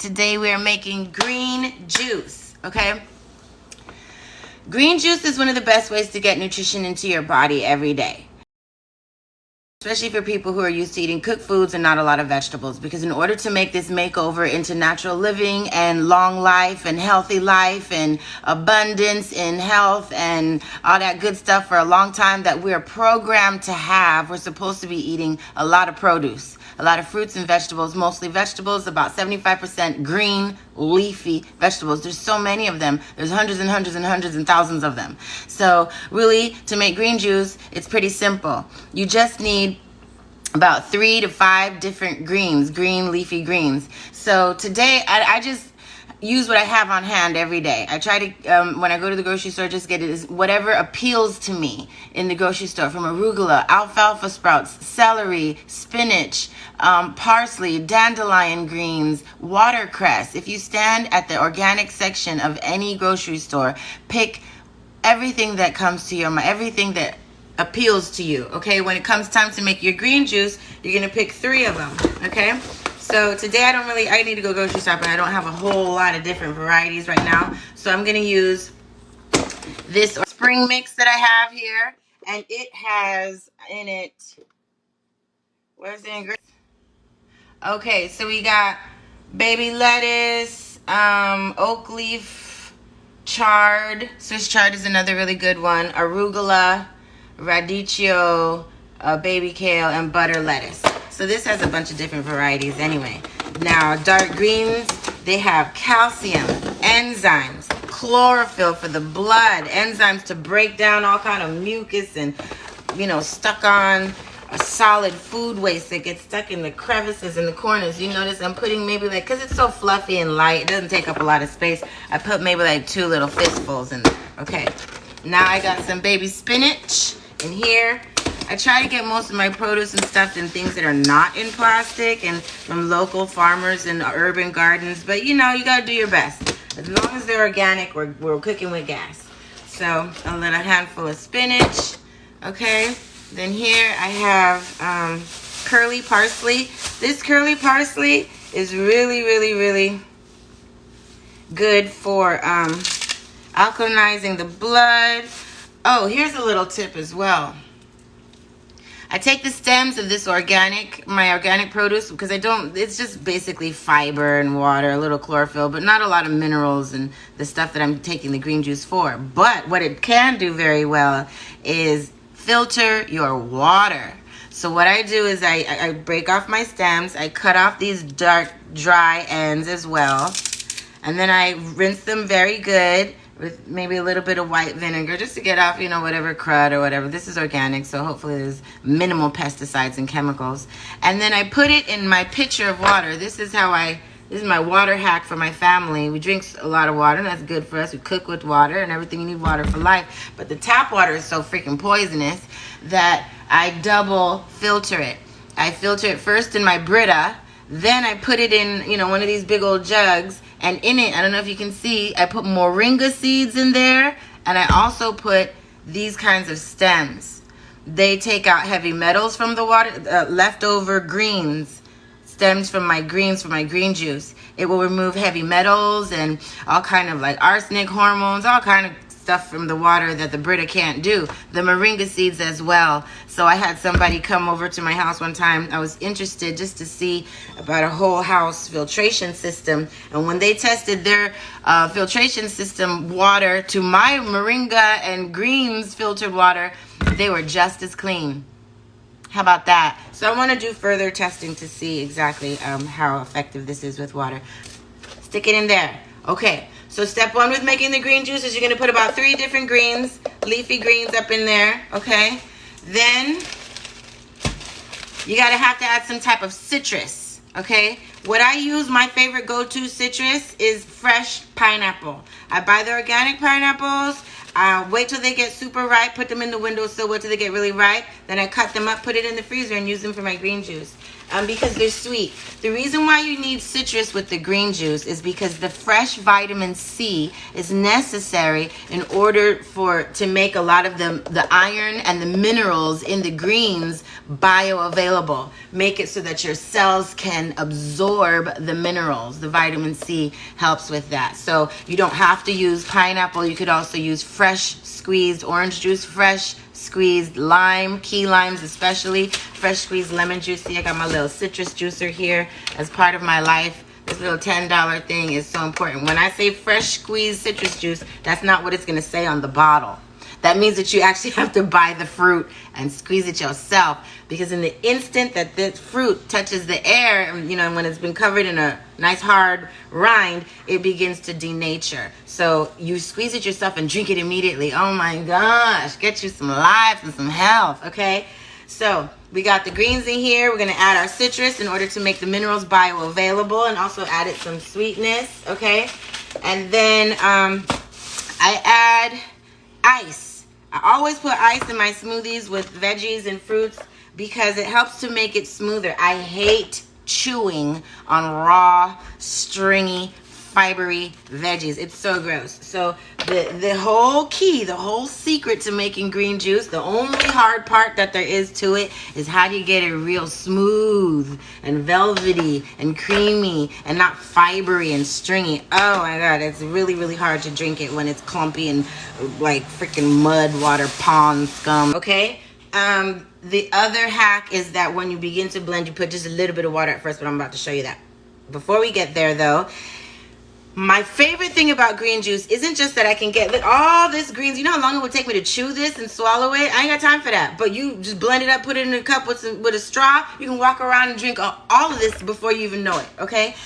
Today we are making green juice, okay? Green juice is one of the best ways to get nutrition into your body every day, especially for people who are used to eating cooked foods and not a lot of vegetables, because in order to make this makeover into natural living and long life and healthy life and abundance in health and all that good stuff for a long time that we're programmed to have, we're supposed to be eating a lot of produce, a lot of fruits and vegetables, mostly vegetables, about 75% green, leafy vegetables. There's so many of them. There's hundreds and hundreds and hundreds and thousands of them. So really, to make green juice, it's pretty simple. You just need about 3 to 5 different greens, green leafy greens. So today, I just use what I have on hand every day. I try to, when I go to the grocery store, just get it whatever appeals to me in the grocery store, from arugula, alfalfa sprouts, celery, spinach, parsley, dandelion greens, watercress. If you stand at the organic section of any grocery store, pick everything that comes to your mind, everything that appeals to you, okay? When it comes time to make your green juice, you're gonna pick 3 of them, okay? So today I need to go grocery shopping. I don't have a whole lot of different varieties right now. So I'm gonna use this spring mix that I have here. And it has in it, where's the ingredients? Okay, so we got baby lettuce, oak leaf chard. Swiss chard is another really good one. Arugula, radicchio, baby kale, and butter lettuce. So this has a bunch of different varieties anyway. Now, dark greens, they have calcium, enzymes, chlorophyll for the blood, enzymes to break down all kind of mucus and, stuck on a solid food waste that gets stuck in the crevices and the corners. You notice I'm putting maybe because it's so fluffy and light, it doesn't take up a lot of space. I put maybe 2 little fistfuls in there. Okay. Now I got some baby spinach in here. I try to get most of my produce and stuff in things that are not in plastic and from local farmers and urban gardens. But you gotta do your best. As long as they're organic, we're cooking with gas. So a little handful of spinach. Okay. Then here I have curly parsley. This curly parsley is really, really, really good for alkalinizing the blood. Oh, here's a little tip as well. I take the stems of this my organic produce, because it's just basically fiber and water, a little chlorophyll, but not a lot of minerals and the stuff that I'm taking the green juice for. But what it can do very well is filter your water. So what I do is I break off my stems, I cut off these dark, dry ends as well, and then I rinse them very good with maybe a little bit of white vinegar just to get off, whatever crud or whatever. This is organic, so hopefully there's minimal pesticides and chemicals. And then I put it in my pitcher of water. This is my water hack for my family. We drink a lot of water, and that's good for us. We cook with water and everything. You need water for life. But the tap water is so freaking poisonous that I double filter it. I filter it first in my Brita, then I put it in, one of these big old jugs, and in it, I don't know if you can see, I put moringa seeds in there, and I also put these kinds of stems. They take out heavy metals from the water, leftover greens, stems from my greens, from my green juice. It will remove heavy metals and all kind of arsenic, hormones, all kind of stuff from the water that the Brita can't do. The moringa seeds as well. So I had somebody come over to my house one time. I was interested just to see about a whole house filtration system. And when they tested their filtration system water to my moringa and greens filtered water, they were just as clean. How about that? So I want to do further testing to see exactly how effective this is with water. Stick it in there. Okay, so step 1 with making the green juice is you're going to put about 3 different greens, leafy greens up in there, okay? Then you have to add some type of citrus, okay? What I use, my favorite go-to citrus is fresh pineapple. I buy the organic pineapples. Wait till they get super ripe, put them in the windowsill, wait till they get really ripe. Then I cut them up, put it in the freezer, and use them for my green juice. Because they're sweet. The reason why you need citrus with the green juice is because the fresh vitamin C is necessary in order to make a lot of the iron and the minerals in the greens bioavailable. Make it so that your cells can absorb the minerals. The vitamin C helps with that. So you don't have to use pineapple. You could also use fresh squeezed orange juice, fresh squeezed lime, key limes especially, fresh squeezed lemon juice. See, I got my little citrus juicer here as part of my life. This little $10 thing is so important. When I say fresh squeezed citrus juice, that's not what it's going to say on the bottle. That means that you actually have to buy the fruit and squeeze it yourself, because in the instant that this fruit touches the air, you know, when it's been covered in a nice hard rind, it begins to denature. So you squeeze it yourself and drink it immediately. Oh my gosh, get you some life and some health, okay? So we got the greens in here. We're going to add our citrus in order to make the minerals bioavailable and also add it some sweetness, okay? And then I add ice. I always put ice in my smoothies with veggies and fruits because it helps to make it smoother. I hate chewing on raw, stringy, fibery veggies. It's so gross. So the whole key, the whole secret to making green juice, the only hard part that there is to it is how do you get it real smooth and velvety and creamy and not fibery and stringy. Oh my God, it's really, really hard to drink it when it's clumpy and like freaking mud, water, pond scum, okay? The other hack is that when you begin to blend, you put just a little bit of water at first, but I'm about to show you that. Before we get there though, my favorite thing about green juice isn't just that I can get all this greens. You know how long it would take me to chew this and swallow it? I ain't got time for that. But you just blend it up, put it in a cup with a straw. You can walk around and drink all of this before you even know it, okay?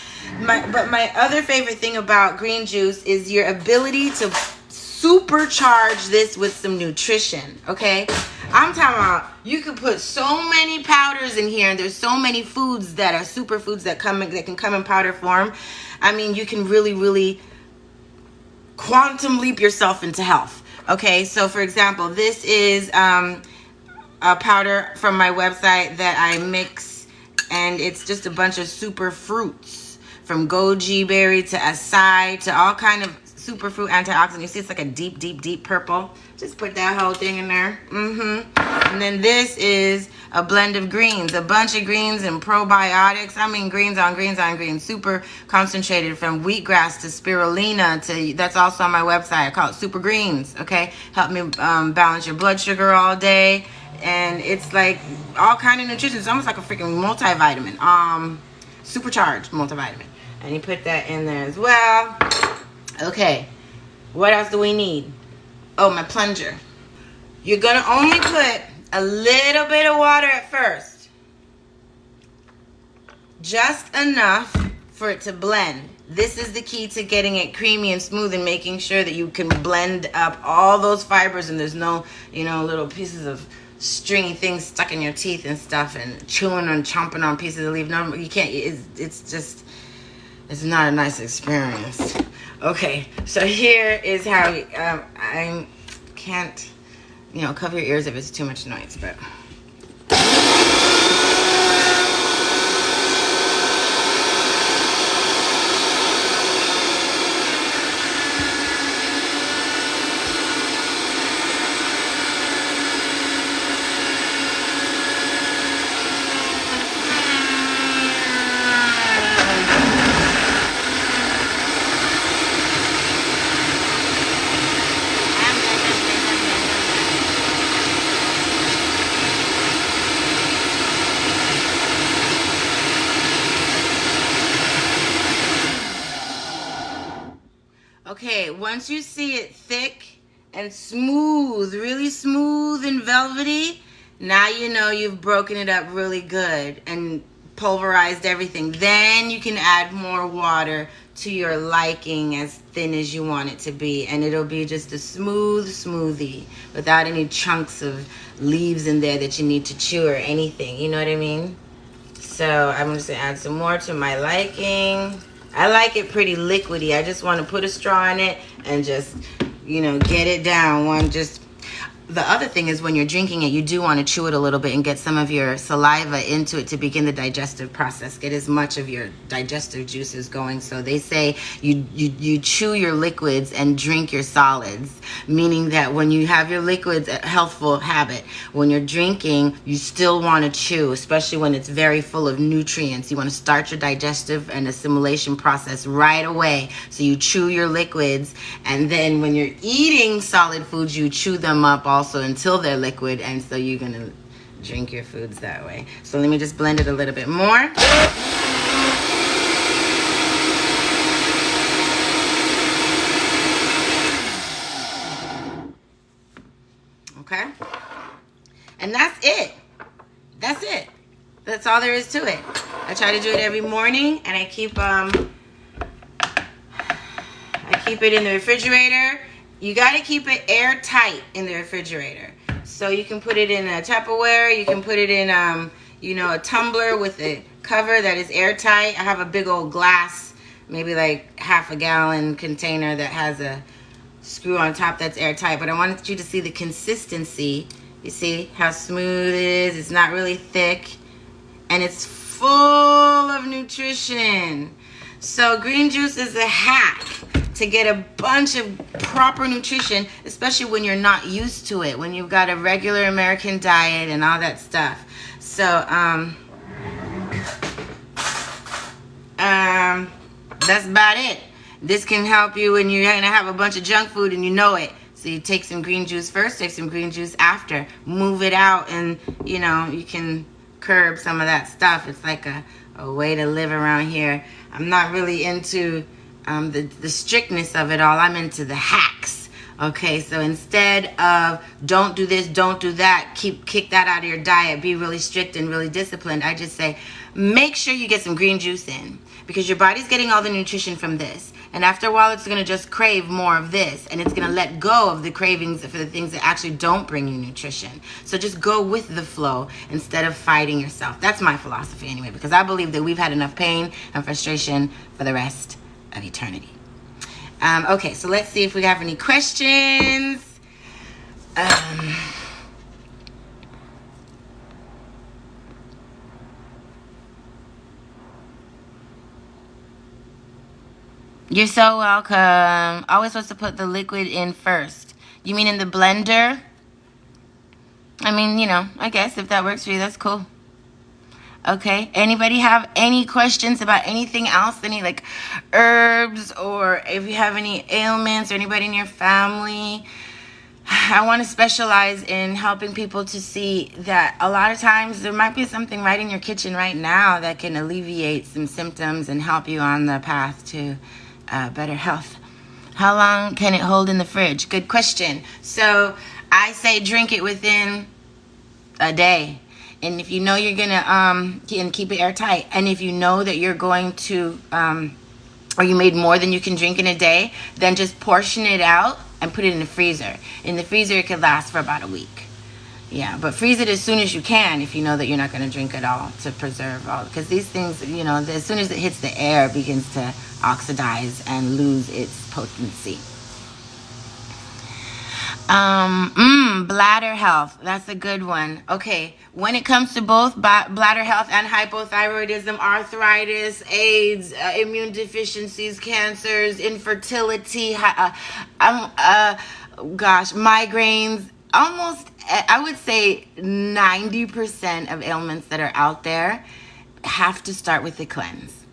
But my other favorite thing about green juice is your ability to supercharge this with some nutrition, okay? I'm talking about you could put so many powders in here, and there's so many foods that are superfoods that can come in powder form. I mean, you can really, really quantum leap yourself into health. Okay, so for example, this is a powder from my website that I mix, and it's just a bunch of super fruits, from goji berry to acai to all kind of superfood antioxidant. You see it's like a deep, deep, deep purple. Just put that whole thing in there. And then this is a blend of greens, a bunch of greens and probiotics. I mean, greens on greens on greens, super concentrated, from wheatgrass to spirulina to, that's also on my website. I call it Super Greens, okay? Help me balance your blood sugar all day. And it's like all kind of nutrition. It's almost like a freaking multivitamin. Supercharged multivitamin. And you put that in there as well. Okay, what else do we need? Oh, my plunger. You're going to only put a little bit of water at first. Just enough for it to blend. This is the key to getting it creamy and smooth and making sure that you can blend up all those fibers and there's no, you know, little pieces of stringy things stuck in your teeth and stuff and chewing and chomping on pieces of leaf. No, you can't. It's just, it's not a nice experience. Okay, so here is how I can't, you know, cover your ears if it's too much noise, but. Okay, once you see it thick and smooth, really smooth and velvety, now you know you've broken it up really good and pulverized everything. Then you can add more water to your liking, as thin as you want it to be, and it'll be just a smooth smoothie without any chunks of leaves in there that you need to chew or anything. You know what I mean? So I'm just gonna add some more to my liking. I like it pretty liquidy. I just want to put a straw in it and just get it down. The other thing is when you're drinking it, you do want to chew it a little bit and get some of your saliva into it to begin the digestive process. Get as much of your digestive juices going. So they say you chew your liquids and drink your solids, meaning that when you have your liquids, a healthful habit, when you're drinking, you still want to chew, especially when it's very full of nutrients. You want to start your digestive and assimilation process right away. So you chew your liquids, and then when you're eating solid foods, you chew them up also until they're liquid, and so you're gonna drink your foods that way. So let me just blend it a little bit more. Okay, and that's it. That's all there is to it. I try to do it every morning, and I keep it in the refrigerator. You got to keep it airtight in the refrigerator. So you can put it in a Tupperware. You can put it in, a tumbler with a cover that is airtight. I have a big old glass, maybe like half a gallon container that has a screw on top that's airtight. But I wanted you to see the consistency. You see how smooth it is? It's not really thick. And it's full of nutrition. So green juice is a hack to get a bunch of proper nutrition, especially when you're not used to it, when you've got a regular American diet and all that stuff. So that's about it. This can help you when you're gonna have a bunch of junk food and you know it. So you take some green juice first, take some green juice after, move it out, and you can curb some of that stuff. It's like a way to live around here. I'm not really into the strictness of it all. I'm into the hacks. Okay, so instead of don't do this, don't do that, kick that out of your diet, be really strict and really disciplined, I just say make sure you get some green juice in, because your body's getting all the nutrition from this, and after a while it's going to just crave more of this, and it's going to let go of the cravings for the things that actually don't bring you nutrition. So just go with the flow instead of fighting yourself. That's my philosophy anyway, because I believe that we've had enough pain and frustration for the rest of eternity. Okay, so let's see if we have any questions. You're so welcome. Always supposed to put the liquid in first. You mean in the blender? I mean, I guess if that works for you, that's cool. Okay, anybody have any questions about anything else? Any herbs, or if you have any ailments, or anybody in your family? I want to specialize in helping people to see that a lot of times there might be something right in your kitchen right now that can alleviate some symptoms and help you on the path to better health. How long can it hold in the fridge? Good question. So I say drink it within a day. And if you know you're going to keep it airtight, and if you know that you're going to, or you made more than you can drink in a day, then just portion it out and put it in the freezer. In the freezer, it could last for about a week. Yeah, but freeze it as soon as you can if you know that you're not going to drink it all, to preserve all. Because these things, as soon as it hits the air, it begins to oxidize and lose its potency. Bladder health. That's a good one. Okay, when it comes to both bladder health and hypothyroidism, arthritis, AIDS, immune deficiencies, cancers, infertility, migraines, almost, I would say 90% of ailments that are out there have to start with a cleanse.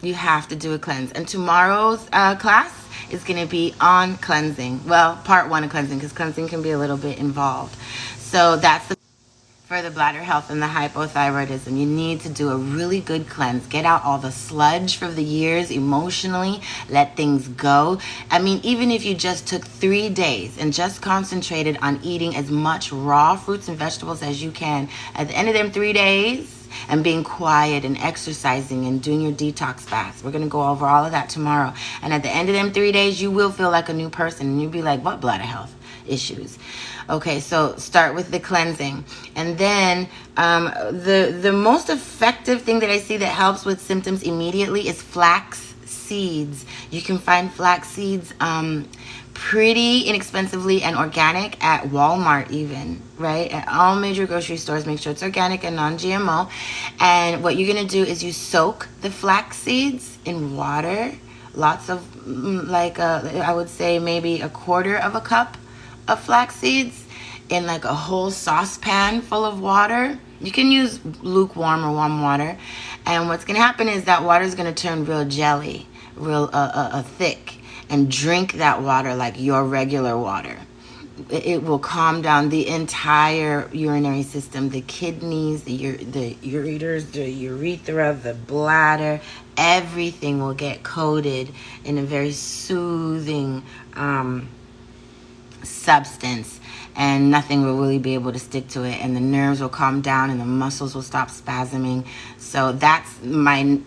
You have to do a cleanse. And tomorrow's class is going to be on cleansing. Well, part 1 of cleansing, because cleansing can be a little bit involved. So that's for the bladder health and the hypothyroidism. You need to do a really good cleanse. Get out all the sludge from the years emotionally. Let things go. I mean, even if you just took 3 days and just concentrated on eating as much raw fruits and vegetables as you can, at the end of them 3 days, and being quiet and exercising and doing your detox fast. We're going to go over all of that tomorrow. And at the end of them 3 days, you will feel like a new person. And you'll be like, what bladder health issues? Okay, so start with the cleansing. And then the most effective thing that I see that helps with symptoms immediately is flax seeds. You can find flax seeds pretty inexpensively and organic at Walmart even, right? At all major grocery stores. Make sure it's organic and non-GMO. And what you're going to do is you soak the flax seeds in water. Lots of, I would say maybe 1/4 cup of flax seeds in like a whole saucepan full of water. You can use lukewarm or warm water. And what's going to happen is that water is going to turn real jelly, real thick. And drink that water like your regular water. It will calm down the entire urinary system, the kidneys, the ureters, the urethra, the bladder. Everything will get coated in a very soothing substance, and nothing will really be able to stick to it, and the nerves will calm down and the muscles will stop spasming. So that's my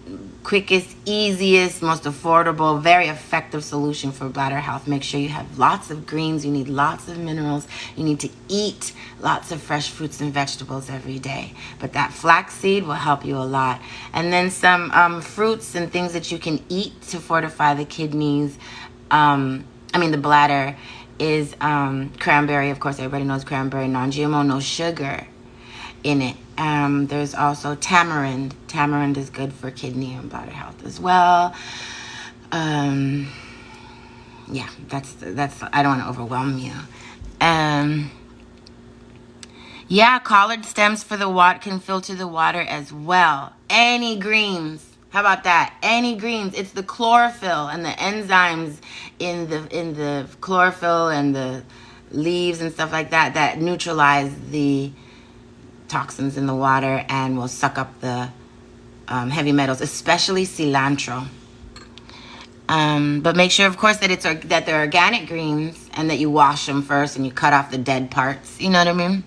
quickest, easiest, most affordable, very effective solution for bladder health. Make sure you have lots of greens. You need lots of minerals. You need to eat lots of fresh fruits and vegetables every day. But that flaxseed will help you a lot. And then some fruits and things that you can eat to fortify the kidneys, the bladder, is cranberry. Of course, everybody knows cranberry, non-GMO, no sugar in it. There's also tamarind. Tamarind is good for kidney and bladder health as well. That's I don't want to overwhelm you. Collard stems for the water can filter the water as well. Any greens. How about that? Any greens. It's the chlorophyll and the enzymes in the chlorophyll and the leaves and stuff like that that neutralize the toxins in the water and will suck up the heavy metals, especially cilantro. But make sure, of course, that they're organic greens and that you wash them first and you cut off the dead parts. You know what I mean?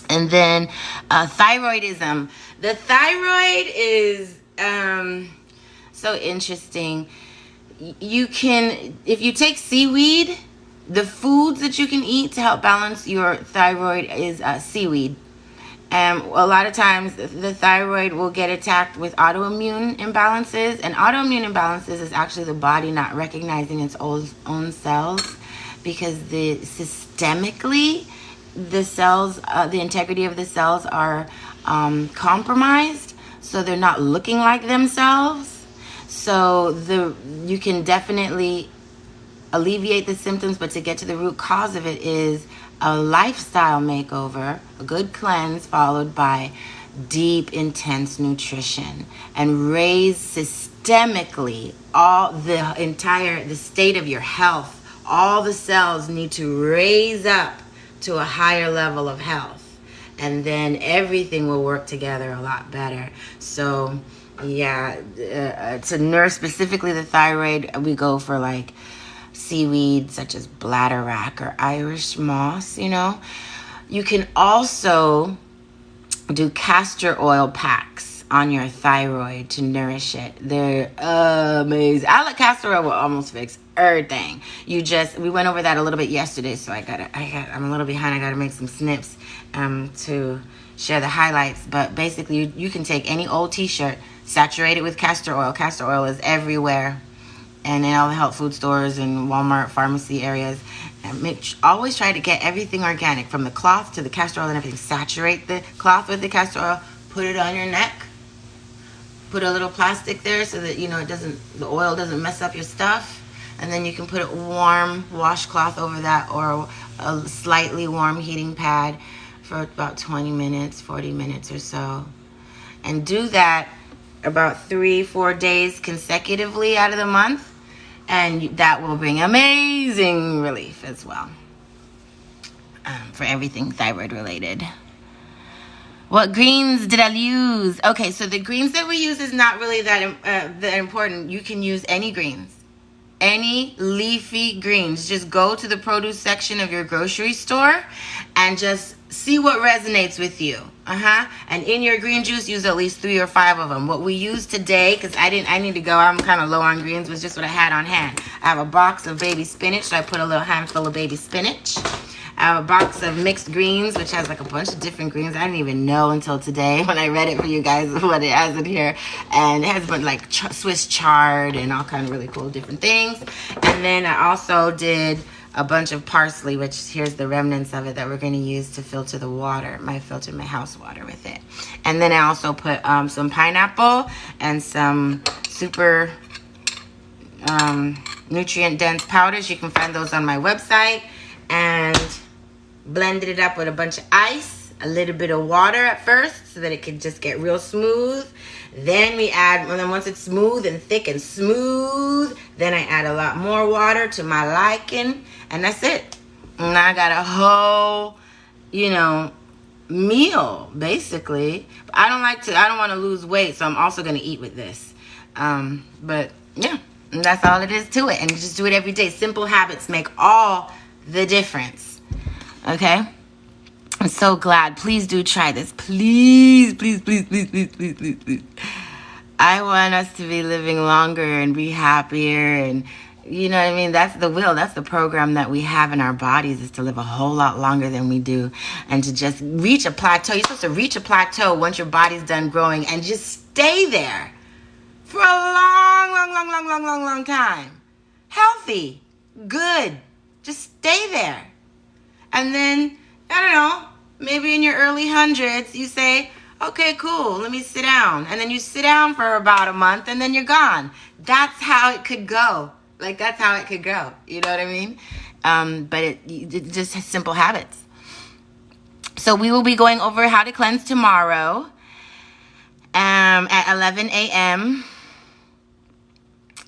And then thyroidism. The thyroid is so interesting. You can, if you take seaweed, the foods that you can eat to help balance your thyroid is seaweed. And a lot of times the thyroid will get attacked with autoimmune imbalances. And autoimmune imbalances is actually the body not recognizing its own cells, because systemically the cells, the integrity of the cells are compromised. So they're not looking like themselves. So you can definitely alleviate the symptoms, but to get to the root cause of it is a lifestyle makeover, a good cleanse followed by deep, intense nutrition, and raise systemically the state of your health. All the cells need to raise up to a higher level of health, and then everything will work together a lot better. So to nurse specifically the thyroid, we go for like seaweed such as bladderwrack or Irish moss. You can also do castor oil packs on your thyroid to nourish it. They're amazing. Castor oil will almost fix everything. We went over that a little bit yesterday, so I'm a little behind. I gotta make some snips to share the highlights. But basically, you can take any old t-shirt, saturate it with castor oil. Castor oil is everywhere, and in all the health food stores and Walmart pharmacy areas. And always try to get everything organic, from the cloth to the castor oil and everything. Saturate the cloth with the castor oil, put it on your neck, put a little plastic there so that the oil doesn't mess up your stuff, and then you can put a warm washcloth over that, or a slightly warm heating pad for about 20 minutes, 40 minutes or so, and do that about 3-4 days consecutively out of the month. And that will bring amazing relief as well for everything thyroid related. What greens did I use? Okay, so the greens that we use is not really that important. You can use any greens, any leafy greens. Just go to the produce section of your grocery store and just see what resonates with you. And in your green juice, use at least 3 or 5 of them. What we use today, because I need to go, I'm kind of low on greens, was just what I had on hand. I have a box of baby spinach, so I put a little handful of baby spinach. I I have a box of mixed greens, which has like a bunch of different greens. I didn't even know until today when I read it for you guys what it has in here. And it has a bunch like Swiss chard and all kind of really cool different things. And then I also did a bunch of parsley, which here's the remnants of it that we're going to use to filter the water. I filtered my house water with it. And then I also put some pineapple and some super nutrient dense powders. You can find those on my website. And blended it up with a bunch of ice, a little bit of water at first so that it could just get real smooth. Then we add, and then once it's smooth and thick and smooth, then I add a lot more water to my liking, and that's it. And I got a whole, meal basically. But I don't want to lose weight, so I'm also going to eat with this. But yeah, and that's all it is to it. And you just do it every day. Simple habits make all the difference. Okay? I'm so glad. Please do try this. Please, please, please, please, please, please, please, please. I want us to be living longer and be happier, and you know what I mean? That's the will. That's the program that we have in our bodies, is to live a whole lot longer than we do, and to just reach a plateau. You're supposed to reach a plateau once your body's done growing and just stay there for a long time. Healthy. Good. Just stay there. And then, I don't know, maybe in your early hundreds, you say, okay, cool, let me sit down. And then you sit down for about a month, and then you're gone. That's how it could go. Like, that's how it could go. You know what I mean? But it just has simple habits. So we will be going over how to cleanse tomorrow at 11 a.m.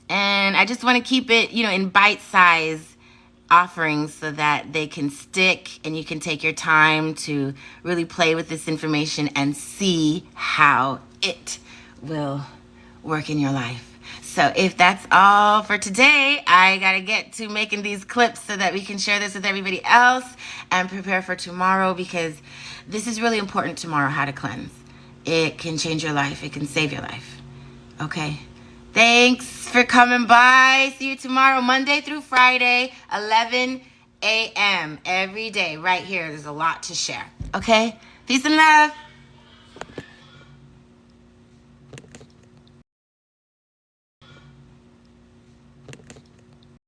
And I just want to keep it, in bite-size offerings so that they can stick, and you can take your time to really play with this information and see how it will work in your life. So if that's all for today, I gotta get to making these clips so that we can share this with everybody else and prepare for tomorrow, because this is really important tomorrow, how to cleanse. It can change your life. It can save your life. Okay? Thanks for coming by. See you tomorrow, Monday through Friday, 11 a.m. every day, right here. There's a lot to share. Okay? Peace and love.